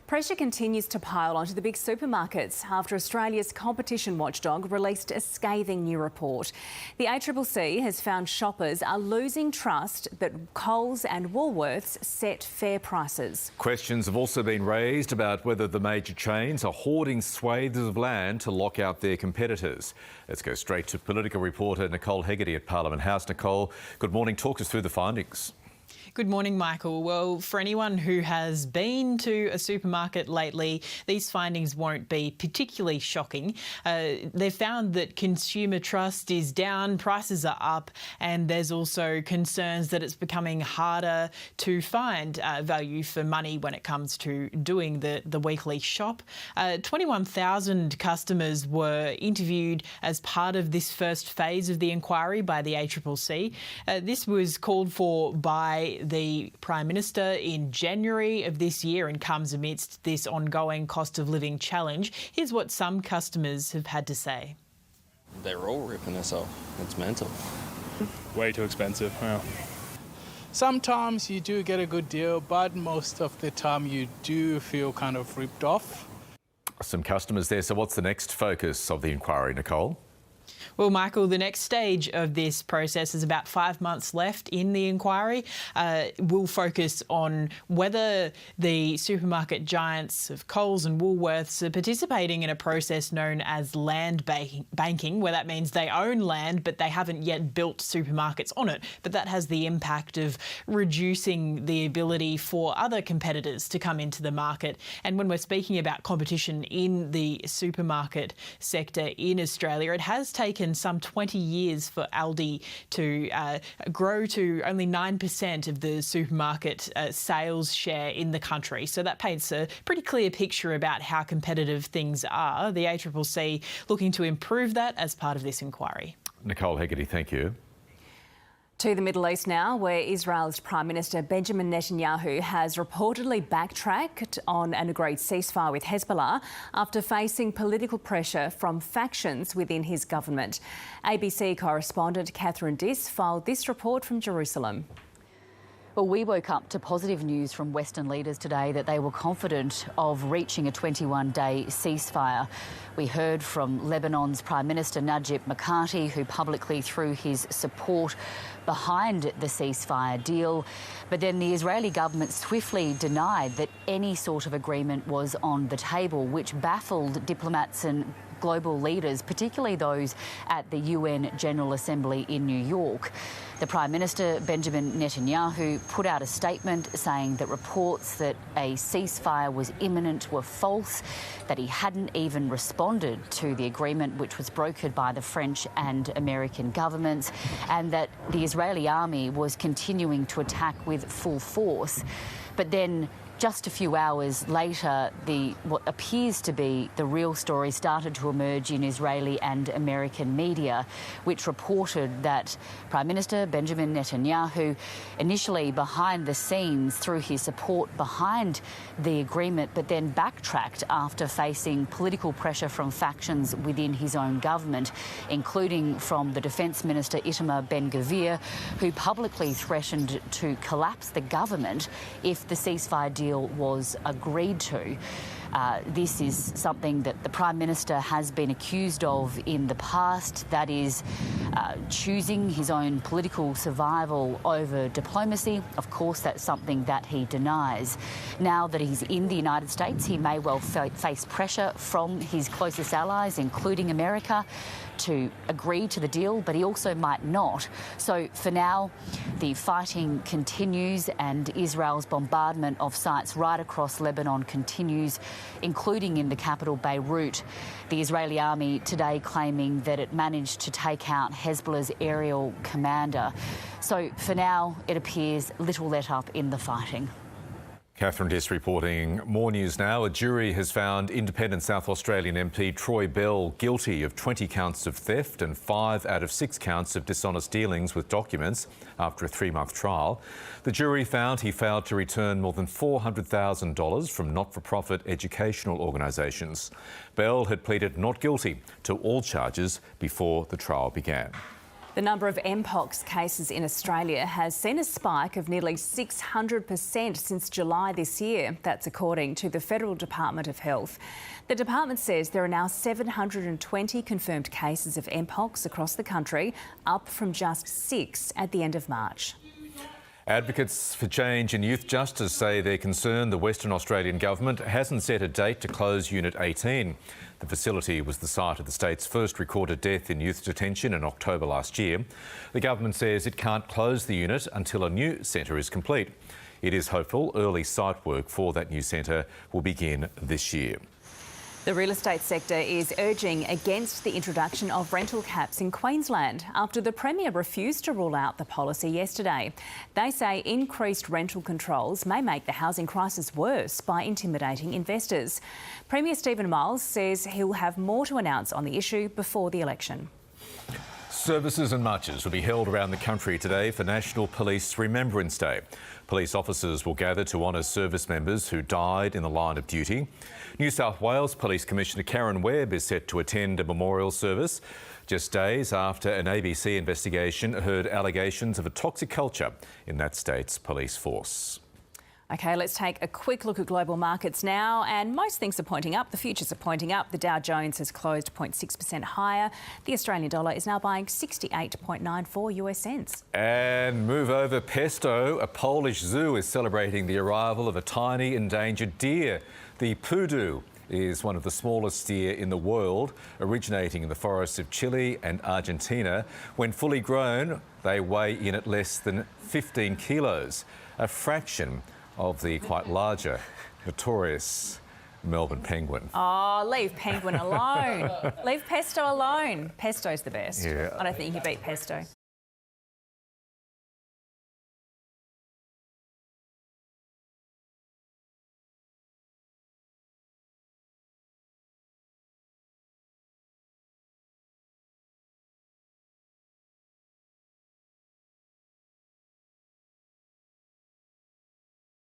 Pressure continues to pile onto the big supermarkets after Australia's competition watchdog released a scathing new report. The ACCC has found shoppers are losing trust that Coles and Woolworths set fair prices. Questions have also been raised about whether the major chains are hoarding swathes of land to lock out their competitors. Let's go straight to political reporter Nicole Hegarty at Parliament House. Nicole, good morning. Talk us through the findings. Good morning, Michael. Well, for anyone who has been to a supermarket lately, these findings won't be particularly shocking. They've found that consumer trust is down, prices are up, and there's also concerns that it's becoming harder to find value for money when it comes to doing the weekly shop. 21,000 customers were interviewed as part of this first phase of the inquiry by the ACCC. This was called for by the Prime Minister in January of this year and comes amidst this ongoing cost of living challenge. Here's what some customers have had to say. They're all ripping us off. It's mental. Way too expensive. Yeah. Sometimes you do get a good deal, but most of the time you do feel kind of ripped off. Some customers there. So what's the next focus of the inquiry, Nicole? Well, Michael, the next stage of this process is about 5 months left in the inquiry. We'll focus on whether the supermarket giants of Coles and Woolworths are participating in a process known as land banking, where that means they own land but they haven't yet built supermarkets on it. But that has the impact of reducing the ability for other competitors to come into the market. And when we're speaking about competition in the supermarket sector in Australia, it has taken some 20 years for Aldi to grow to only 9% of the supermarket sales share in the country. So that paints a pretty clear picture about how competitive things are. The ACCC looking to improve that as part of this inquiry. Nicole Hegarty, thank you. To the Middle East now, where Israel's Prime Minister Benjamin Netanyahu has reportedly backtracked on an agreed ceasefire with Hezbollah after facing political pressure from factions within his government. ABC correspondent Kathryn Diss filed this report from Jerusalem. Well, we woke up to positive news from Western leaders today that they were confident of reaching a 21-day ceasefire. We heard from Lebanon's Prime Minister Najib Mikati, who publicly threw his support behind the ceasefire deal. But then the Israeli government swiftly denied that any sort of agreement was on the table, which baffled diplomats and global leaders, particularly those at the UN General Assembly in New York. The Prime Minister, Benjamin Netanyahu, put out a statement saying that reports that a ceasefire was imminent were false, that he hadn't even responded to the agreement which was brokered by the French and American governments, and that the Israeli army was continuing to attack with full force. But then, just a few hours later, what appears to be the real story started to emerge in Israeli and American media, which reported that Prime Minister Benjamin Netanyahu, initially behind the scenes threw his support behind the agreement, but then backtracked after facing political pressure from factions within his own government, including from the Defence Minister Itamar Ben-Gvir, who publicly threatened to collapse the government if the ceasefire deal was agreed to. This is something that the Prime Minister has been accused of in the past, that is choosing his own political survival over diplomacy. Of course, that's something that he denies. Now that he's in the United States, he may well face pressure from his closest allies, including America, to agree to the deal, but he also might not. So for now, the fighting continues and Israel's bombardment of sites right across Lebanon continues, including in the capital Beirut. The Israeli army today claiming that it managed to take out Hezbollah's aerial commander. So for now, it appears little let up in the fighting. Kathryn Diss reporting. More news now. A jury has found independent South Australian MP Troy Bell guilty of 20 counts of theft and 5 out of 6 counts of dishonest dealings with documents after a 3-month trial. The jury found he failed to return more than $400,000 from not-for-profit educational organisations. Bell had pleaded not guilty to all charges before the trial began. The number of Mpox cases in Australia has seen a spike of nearly 600% since July this year. That's according to the Federal Department of Health. The department says there are now 720 confirmed cases of Mpox across the country, up from just 6 at the end of March. Advocates for change in youth justice say they're concerned the Western Australian government hasn't set a date to close Unit 18. The facility was the site of the state's first recorded death in youth detention in October last year. The government says it can't close the unit until a new centre is complete. It is hopeful early site work for that new centre will begin this year. The real estate sector is urging against the introduction of rental caps in Queensland after the Premier refused to rule out the policy yesterday. They say increased rental controls may make the housing crisis worse by intimidating investors. Premier Stephen Miles says he'll have more to announce on the issue before the election. Services and marches will be held around the country today for National Police Remembrance Day. Police officers will gather to honour service members who died in the line of duty. New South Wales Police Commissioner Karen Webb is set to attend a memorial service just days after an ABC investigation heard allegations of a toxic culture in that state's police force. OK, let's take a quick look at global markets now, and most things are pointing up. The futures are pointing up. The Dow Jones has closed 0.6% higher. The Australian dollar is now buying 68.94 US cents. And move over pesto. A Polish zoo is celebrating the arrival of a tiny endangered deer. The pudu is one of the smallest deer in the world, originating in the forests of Chile and Argentina. When fully grown, they weigh in at less than 15 kilos, a fraction of the quite larger, notorious Melbourne penguin. Oh, leave penguin alone. Leave pesto alone. Pesto's the best. Yeah. I don't think you can beat pesto.